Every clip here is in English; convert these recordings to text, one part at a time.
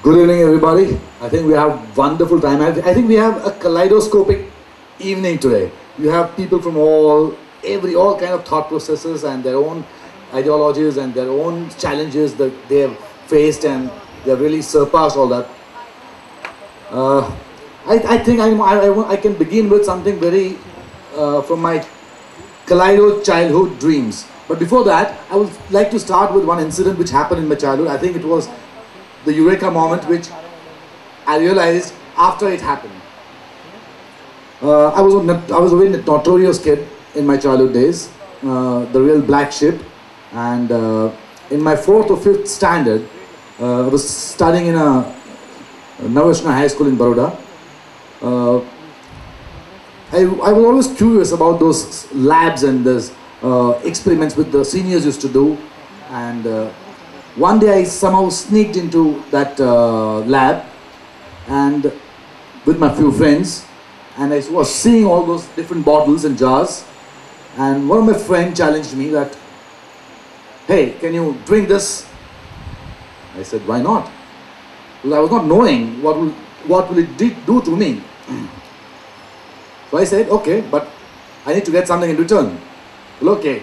Good evening, everybody. I think we have wonderful time. I think we have a kaleidoscopic evening today. You have people from all kind of thought processes and their own ideologies and their own challenges that they have faced, and they have really surpassed all that. Uh, I think I can begin with something very from my Kaleido childhood dreams. But before that, I would like to start with one incident which happened in my childhood. I think it was the eureka moment which I realized after it happened. I was a very notorious kid in my childhood days, the real black sheep. And in my 4th or 5th standard, I was studying in a Navashna high school in Baroda. I was always curious about those labs and those experiments which the seniors used to do. And one day I somehow sneaked into that lab and with my few friends, and I was seeing all those different bottles and jars, and one of my friends challenged me that, "Hey, can you drink this?" I said, "Why not?" Because I was not knowing what will it do to me. So I said, "Okay, but I need to get something in return." "Well, okay,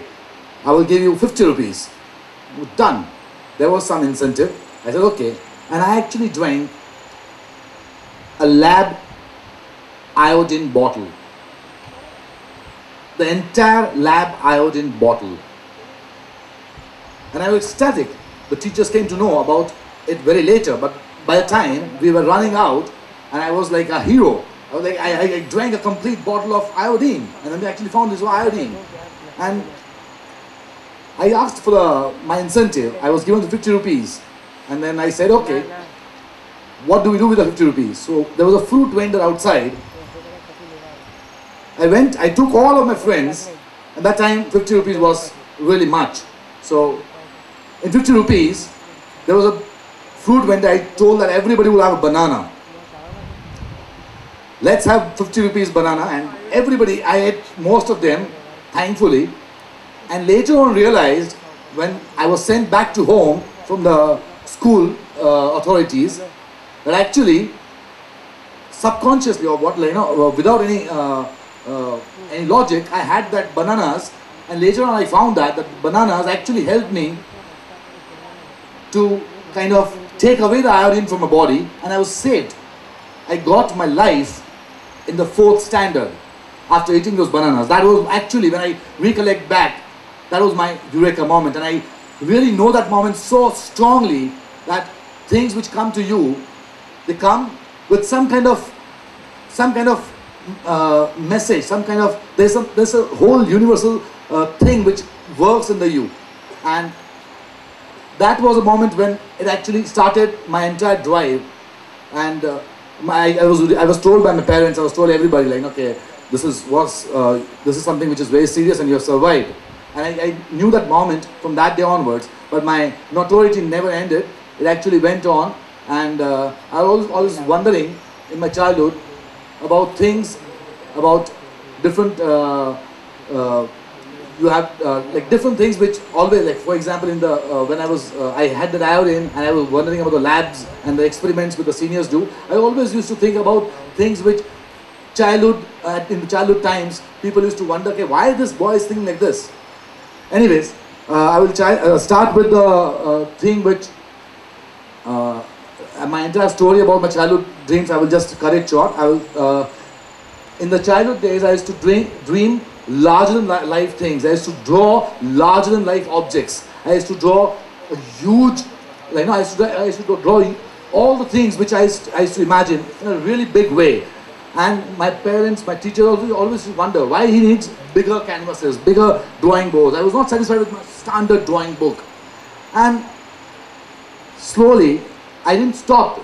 I will give you 50 rupees. Done. There was some incentive. I said, "Okay." And I actually drank a lab iodine bottle. The entire lab iodine bottle. And I was ecstatic. The teachers came to know about it very later, but by the time we were running out, and I was like a hero. I was like, I drank a complete bottle of iodine, and then we actually found this was iodine. And I asked for my incentive. I was given the 50 rupees. And then I said, "Okay, what do we do with the 50 rupees? So there was a fruit vendor outside. I took all of my friends, and that time 50 rupees was really much. So in 50 rupees, there was a fruit vendor. I told that everybody will have a banana. Let's have 50 rupees banana. And everybody, I ate most of them, thankfully. And later on realized, when I was sent back to home from the school authorities, that actually subconsciously, or what, without any logic, I had that bananas. And later on I found that bananas actually helped me to kind of take away the iodine from my body, and I was saved. I got my life in the 4th standard after eating those bananas. That was actually, when I recollect back, that was my eureka moment. And I really know that moment so strongly, that things which come to you, they come with some kind of message, there's a whole universal thing which works in the you. And that was a moment when it actually started my entire drive. And I was told by my parents, I was told everybody, like, "Okay, this is something which is very serious, and you have survived." And I knew that moment from that day onwards. But my notoriety never ended. It actually went on. And I was always wondering in my childhood about things, about different, you have like different things which always, like for example, in the when I had that iodine, and I was wondering about the labs and the experiments which the seniors do. I always used to think about things which in the childhood times, people used to wonder, okay, why this boy is thinking like this? Anyways, I will start with the thing which my entire story about my childhood dreams. I will just cut it short. In the childhood days, I used to dream larger than life things. I used to draw larger than life objects. I used to draw a huge, I used to draw all the things which I used to imagine in a really big way. And my parents, my teachers always wonder why he needs bigger canvases, bigger drawing boards. I was not satisfied with my standard drawing book. And slowly, I didn't stop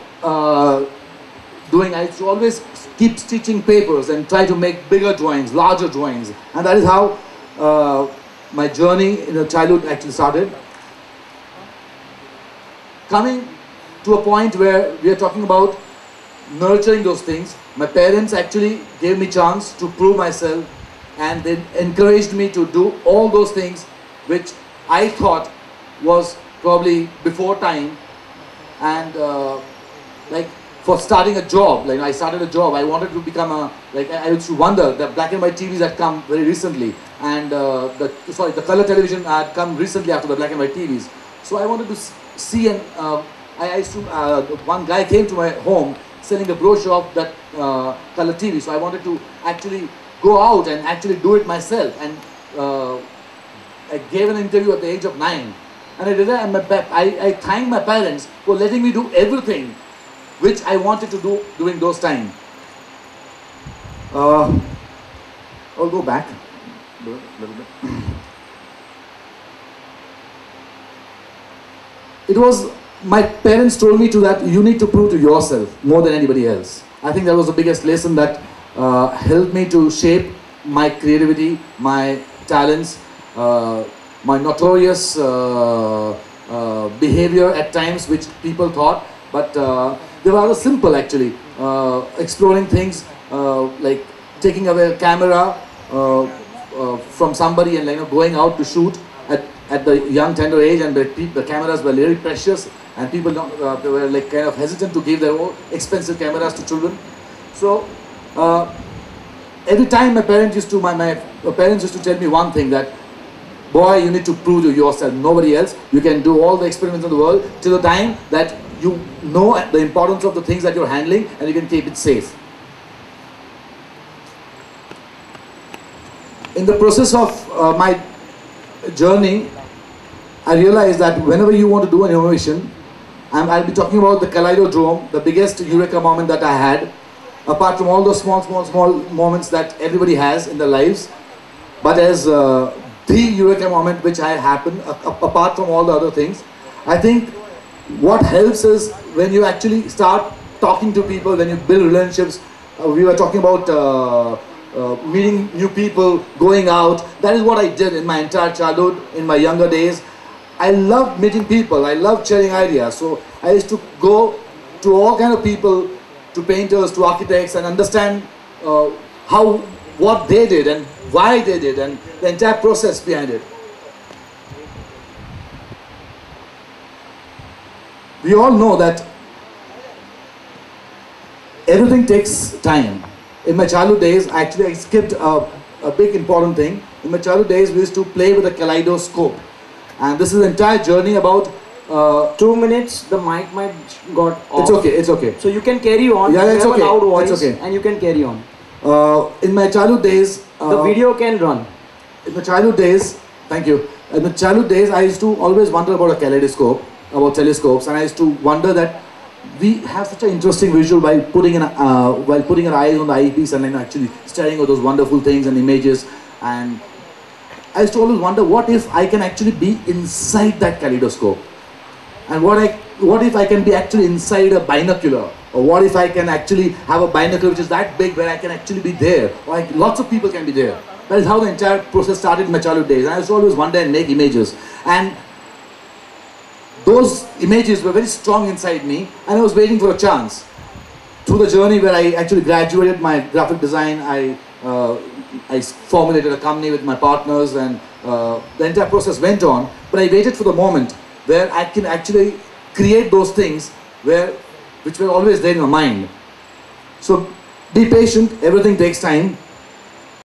doing. I used to always keep stitching papers and try to make bigger drawings, larger drawings. And that is how my journey in the childhood actually started. Coming to a point where we are talking about nurturing those things, my parents actually gave me chance to prove myself, and they encouraged me to do all those things which I thought was probably before time. And like for starting a job. Like I started a job, I wanted to become a, like I used to wonder, the black and white TVs had come very recently, and the color television had come recently after the black and white TVs. So I wanted to see, and I used to, one guy came to my home selling a brochure of that color TV. So I wanted to actually go out and actually do it myself, and I gave an interview at the age of 9. And I did that, and I thanked my parents for letting me do everything which I wanted to do during those times. I'll go back a little bit. It was, my parents told me that you need to prove to yourself more than anybody else. I think that was the biggest lesson that helped me to shape my creativity, my talents, my notorious behavior at times which people thought, but they were rather simple actually. Exploring things, like taking away a camera from somebody and going out to shoot at the young tender age, and the cameras were very precious, and people they were like kind of hesitant to give their own expensive cameras to children. So every time my parents used to tell me one thing, that boy, you need to prove to yourself, nobody else. You can do all the experiments in the world till the time that you know the importance of the things that you're handling, and you can keep it safe. In the process of my journey, I realized that whenever you want to do an innovation, I'll be talking about the Kaleidodrome, the biggest eureka moment that I had, apart from all those small moments that everybody has in their lives, but as the eureka moment which had happened, apart from all the other things. I think what helps is when you actually start talking to people, when you build relationships. We were talking about meeting new people, going out. That is what I did in my entire childhood, in my younger days. I loved meeting people, I loved sharing ideas. So I used to go to all kind of people, to painters, to architects, and understand what they did and why they did, and the entire process behind it. We all know that everything takes time. In my childhood days, actually I skipped a big important thing. In my childhood days, we used to play with a kaleidoscope. And this is an entire journey about 2 minutes, the mic might got off. It's okay, it's okay. So you can carry on. Yeah, it's okay. You have a loud voice, it's okay. And you can carry on. In my childhood days, the video can run. In my childhood days, thank you. In my childhood days, I used to always wonder about a kaleidoscope, about telescopes, and I used to wonder that we have such an interesting visual while putting our eyes on the eyepiece and then actually staring at those wonderful things and images. And I used to always wonder, what if I can actually be inside that kaleidoscope? And what if I can be actually inside a binocular? Or what if I can actually have a binocular which is that big where I can actually be there? Or lots of people can be there. That is how the entire process started in my childhood days. And I used to always wonder and make images. And those images were very strong inside me, and I was waiting for a chance. Through the journey where I actually graduated my graphic design, I formulated a company with my partners, and the entire process went on. But I waited for the moment where I can actually create those things which were always there in my mind. So be patient, everything takes time.